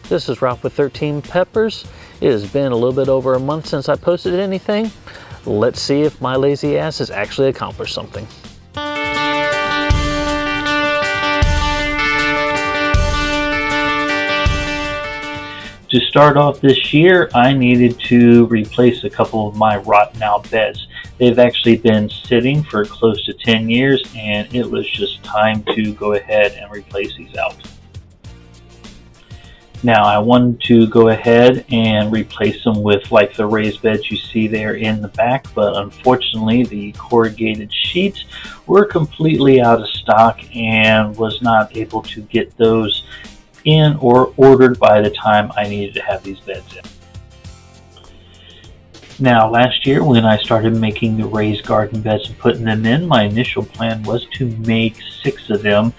This is Ralph with 13 Peppers. It has been a little bit over a month since I posted anything. Let's see if my lazy ass has actually accomplished something. To start off this year, I needed to replace a couple of my rotten out beds. They've actually been sitting for close to 10 years, and it was just time to go ahead and replace these out. Now, I wanted to go ahead and replace them with like the raised beds you see there in the back, but unfortunately the corrugated sheets were completely out of stock and was not able to get those in or ordered by the time I needed to have these beds in. Now, last year when I started making the raised garden beds and putting them in, my initial plan was to make 6 of them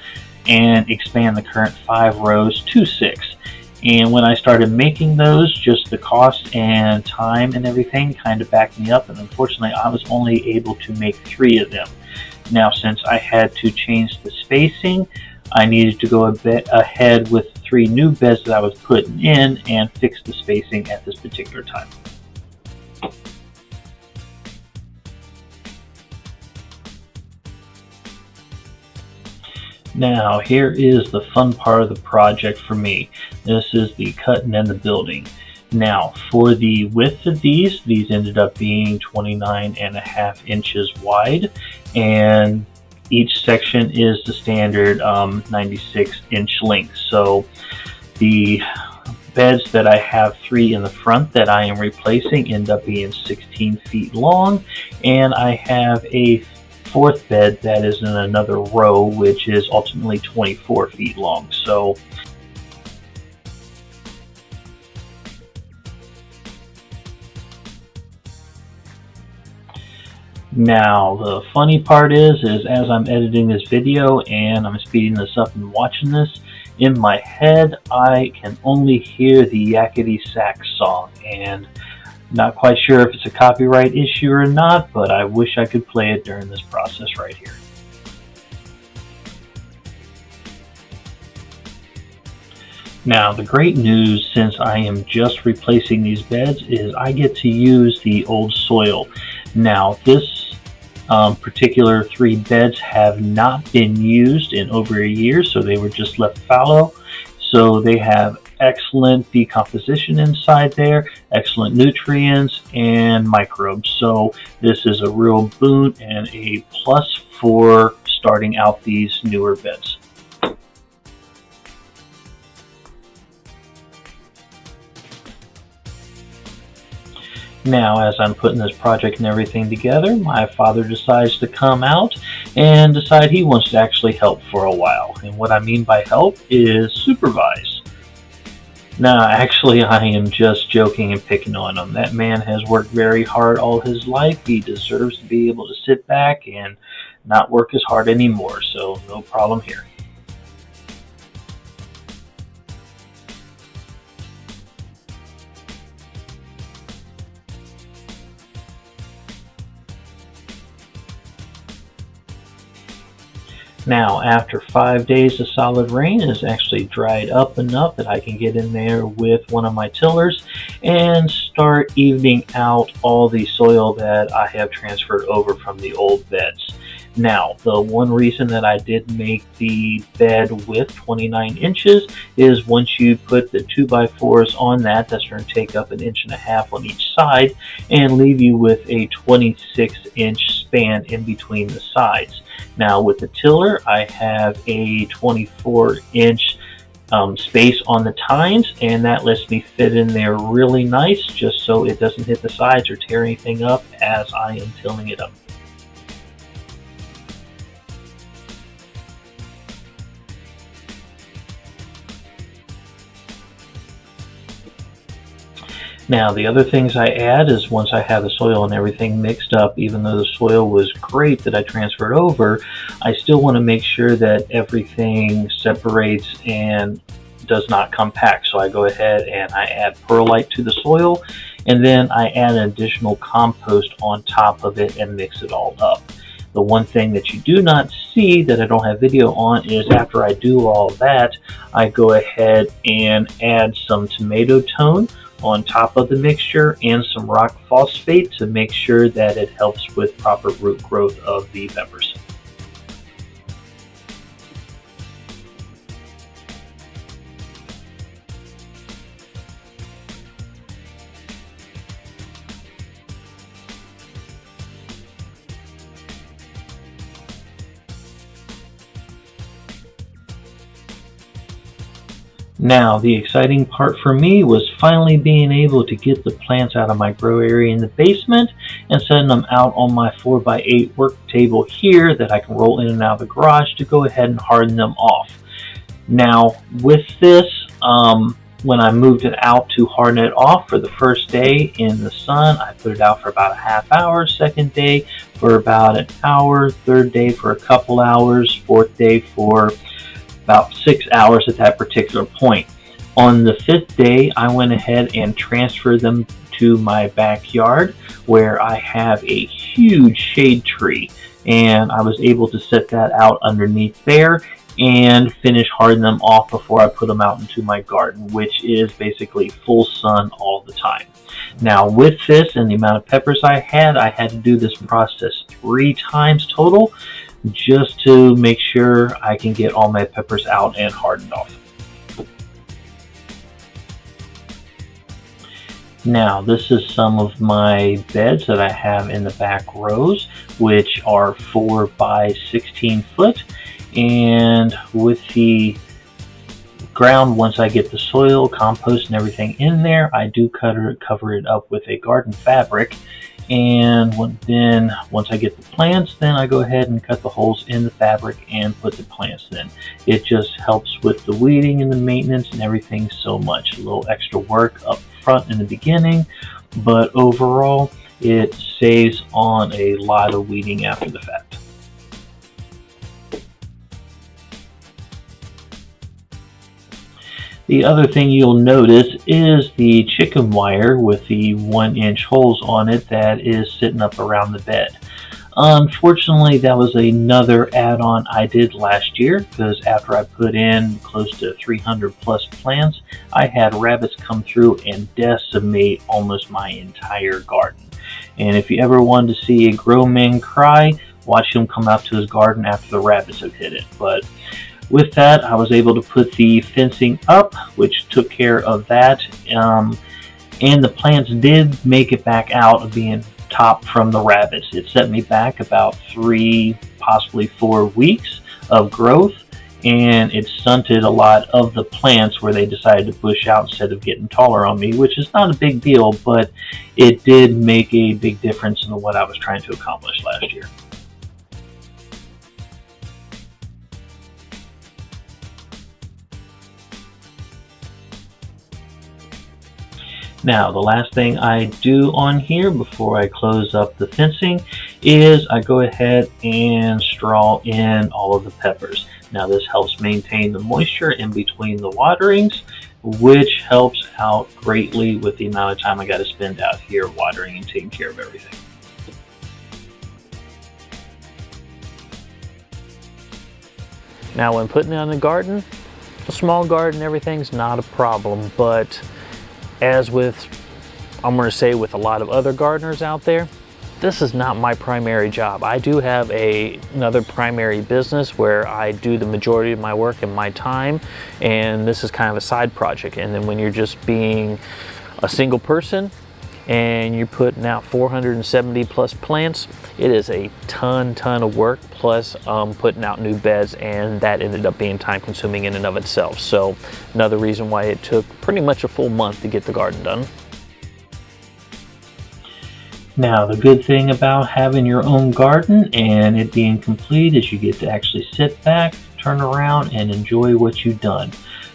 and expand the current 5 rows to 6. And when I started making those, just the cost and time and everything kind of backed me up, and unfortunately I was only able to make 3 of them. Now, since I had to change the spacing, I needed to go a bit ahead with 3 new beds that I was putting in and fix the spacing at this particular time. Now, here is the fun part of the project for me. This is the cutting and the building. Now, for the width of these ended up being 29.5 inches wide, and each section is the standard 96-inch length. So the beds that I have 3 in the front that I am replacing end up being 16 feet long, and I have a 4th bed that is in another row, which is ultimately 24 feet long. So now the funny part is as I'm editing this video and I'm speeding this up and watching this, in my head I can only hear the Yakety Sax song, and not quite sure if it's a copyright issue or not, but I wish I could play it during this process right here. Now, the great news, since I am just replacing these beds, is I get to use the old soil. Now, this particular 3 beds have not been used in over a year, so they were just left fallow. So they have excellent decomposition inside there, excellent nutrients and microbes. So this is a real boon and a plus for starting out these newer beds. Now, as I'm putting this project and everything together, my father decides to come out and decide he wants to actually help for a while. And what I mean by help is supervise. Now, actually, I am just joking and picking on him. That man has worked very hard all his life. He deserves to be able to sit back and not work as hard anymore, so no problem here. Now, after 5 days of solid rain, it has actually dried up enough that I can get in there with one of my tillers and start evening out all the soil that I have transferred over from the old beds. Now, the one reason that I did make the bed width 29 inches is once you put the 2x4s on that, that's going to take up 1.5 inches on each side and leave you with a 26-inch span in between the sides. Now, with the tiller, I have a 24-inch space on the tines, and that lets me fit in there really nice, just so it doesn't hit the sides or tear anything up as I am tilling it up. Now, the other things I add is once I have the soil and everything mixed up, even though the soil was great that I transferred over, I still want to make sure that everything separates and does not compact. So I go ahead and I add perlite to the soil, and then I add an additional compost on top of it and mix it all up. The one thing that you do not see that I don't have video on is after I do all that, I go ahead and add some tomato tone on top of the mixture and some rock phosphate to make sure that it helps with proper root growth of the peppers. Now, the exciting part for me was finally being able to get the plants out of my grow area in the basement and setting them out on my 4x8 work table here that I can roll in and out of the garage to go ahead and harden them off. Now, with this, when I moved it out to harden it off for the first day in the sun, I put it out for about a half hour, second day for about an hour, third day for a couple hours, fourth day for about 6 hours at that particular point. On the fifth day, I went ahead and transferred them to my backyard where I have a huge shade tree, and I was able to set that out underneath there and finish hardening them off before I put them out into my garden, which is basically full sun all the time. Now, with this and the amount of peppers I had to do this process 3 times total, just to make sure I can get all my peppers out and hardened off. Now, this is some of my beds that I have in the back rows, which are 4 by 16 foot. And with the ground, once I get the soil, compost, and everything in there, I do cover it up with a garden fabric. And then once I get the plants, then I go ahead and cut the holes in the fabric and put the plants in. It just helps with the weeding and the maintenance and everything so much. A little extra work up front in the beginning, but overall it saves on a lot of weeding after the fact. The other thing you'll notice is the chicken wire with the 1-inch holes on it that is sitting up around the bed. Unfortunately, that was another add-on I did last year, because after I put in close to 300 plus plants, I had rabbits come through and decimate almost my entire garden. And if you ever wanted to see a grown man cry, watch him come out to his garden after the rabbits have hit it. But with that, I was able to put the fencing up, which took care of that. And the plants did make it back out of being top from the rabbits. It set me back about 3, possibly 4 weeks of growth, and it stunted a lot of the plants where they decided to bush out instead of getting taller on me, which is not a big deal, but it did make a big difference in what I was trying to accomplish last year. Now, the last thing I do on here before I close up the fencing is I go ahead and straw in all of the peppers. Now, this helps maintain the moisture in between the waterings, which helps out greatly with the amount of time I got to spend out here watering and taking care of everything. Now, when putting it in the garden, a small garden, everything's not a problem, but as with, I'm going to say with a lot of other gardeners out there, this is not my primary job. I do have another primary business where I do the majority of my work and my time, and this is kind of a side project. And then when you're just being a single person and you're putting out 470 plus plants, it is a ton of work, plus putting out new beds, and that ended up being time consuming in and of itself. So another reason why it took pretty much a full month to get the garden done. Now, the good thing about having your own garden and it being complete is you get to actually sit back, turn around, and enjoy what you've done,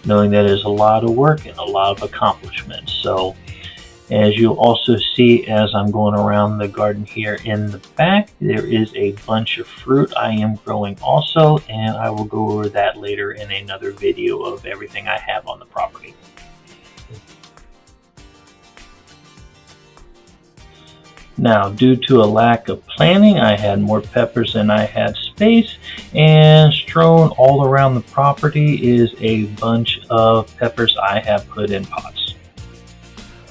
knowing that it's a lot of work and a lot of accomplishments. So as you'll also see as I'm going around the garden here in the back, there is a bunch of fruit I am growing also, and I will go over that later in another video of everything I have on the property. Now, due to a lack of planning, I had more peppers than I had space, and strewn all around the property is a bunch of peppers I have put in pots.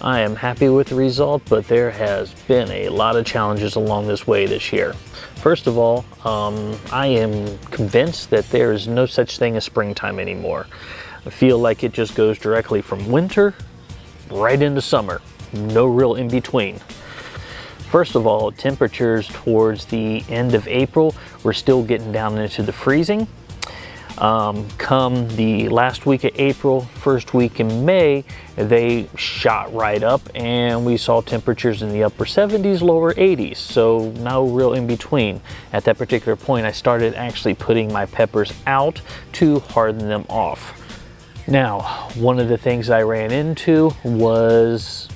I am happy with the result, but there has been a lot of challenges along this way this year. First of all, I am convinced that there is no such thing as springtime anymore. I feel like it just goes directly from winter right into summer. No real in between. First of all, temperatures towards the end of April, we're still getting down into the freezing. Come the last week of April, first week in May, they shot right up and we saw temperatures in the upper 70s, lower 80s, so no real in between. At that particular point, I started actually putting my peppers out to harden them off. Now, one of the things I ran into was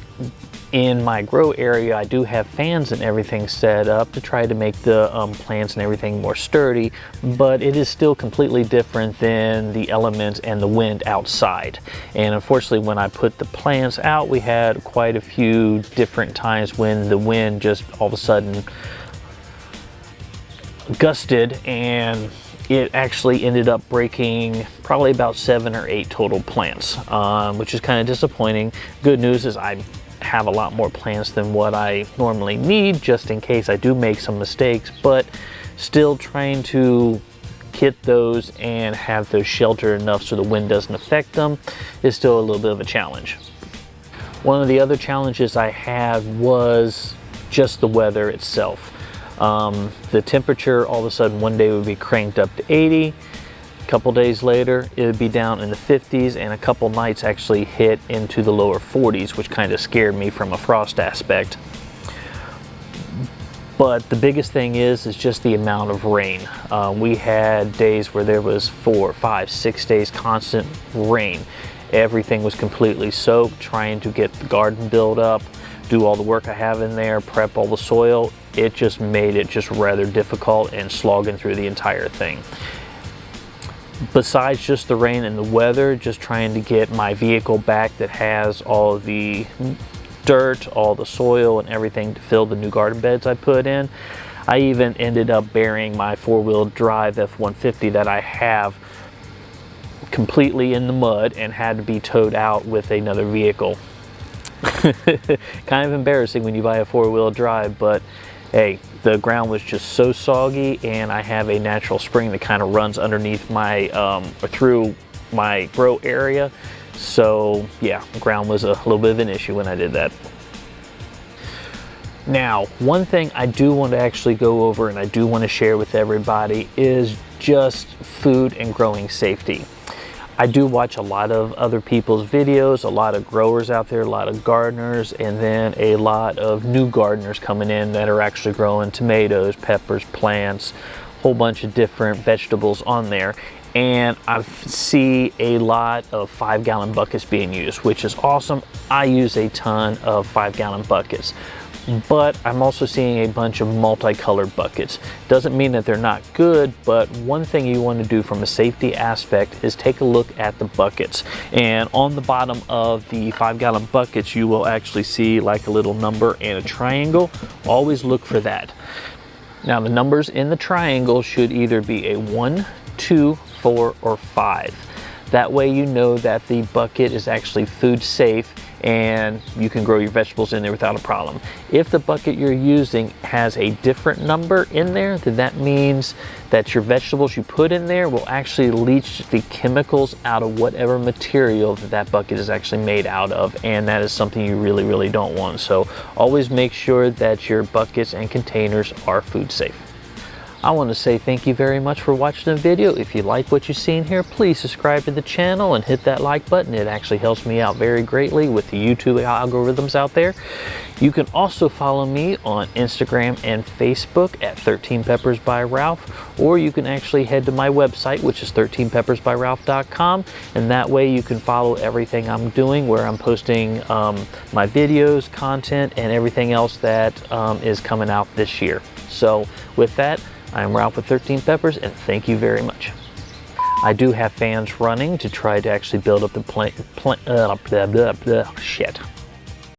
in my grow area, I do have fans and everything set up to try to make the plants and everything more sturdy, but it is still completely different than the elements and the wind outside. And unfortunately, when I put the plants out, we had quite a few different times when the wind just all of a sudden gusted, and it actually ended up breaking probably about 7 or 8 total plants, which is kind of disappointing. Good news is I have a lot more plants than what I normally need, just in case I do make some mistakes, but still trying to get those and have those sheltered enough so the wind doesn't affect them is still a little bit of a challenge. One of the other challenges I had was just the weather itself. The temperature all of a sudden one day would be cranked up to 80. A couple days later, it would be down in the 50s, and a couple nights actually hit into the lower 40s, which kind of scared me from a frost aspect. But the biggest thing is just the amount of rain. We had days where there was 4, 5, 6 days constant rain. Everything was completely soaked, trying to get the garden built up, do all the work I have in there, prep all the soil. It just made it just rather difficult and slogging through the entire thing. Besides just the rain and the weather, just trying to get my vehicle back that has all the dirt, all the soil and everything to fill the new garden beds I put in. I even ended up burying my 4-wheel drive F-150 that I have completely in the mud and had to be towed out with another vehicle. Kind of embarrassing when you buy a 4-wheel drive, but hey, the ground was just so soggy, and I have a natural spring that kind of runs underneath my or through my grow area, so yeah, the ground was a little bit of an issue when I did that. Now, one thing I do want to actually go over and I do want to share with everybody is just food and growing safety. I do watch a lot of other people's videos, a lot of growers out there, a lot of gardeners, and then a lot of new gardeners coming in that are actually growing tomatoes, peppers, plants, a whole bunch of different vegetables on there. And I see a lot of 5-gallon buckets being used, which is awesome. I use a ton of 5-gallon buckets. But I'm also seeing a bunch of multicolored buckets. Doesn't mean that they're not good, but one thing you want to do from a safety aspect is take a look at the buckets. And on the bottom of the 5-gallon buckets, you will actually see like a little number and a triangle. Always look for that. Now, the numbers in the triangle should either be a 1, 2, 4, or 5. That way you know that the bucket is actually food safe and you can grow your vegetables in there without a problem. If the bucket you're using has a different number in there, then that means that your vegetables you put in there will actually leach the chemicals out of whatever material that that bucket is actually made out of, and that is something you really, really don't want. So always make sure that your buckets and containers are food safe. I want to say thank you very much for watching the video. If you like what you've seen here, please subscribe to the channel and hit that like button. It actually helps me out very greatly with the YouTube algorithms out there. You can also follow me on Instagram and Facebook at 13 Peppers by Ralph, or you can actually head to my website, which is 13peppersbyralph.com, and that way you can follow everything I'm doing, where I'm posting my videos, content, and everything else that is coming out this year. So with that, I'm Ralph with 13 Peppers, and thank you very much. I do have fans running to try to actually build up the shit.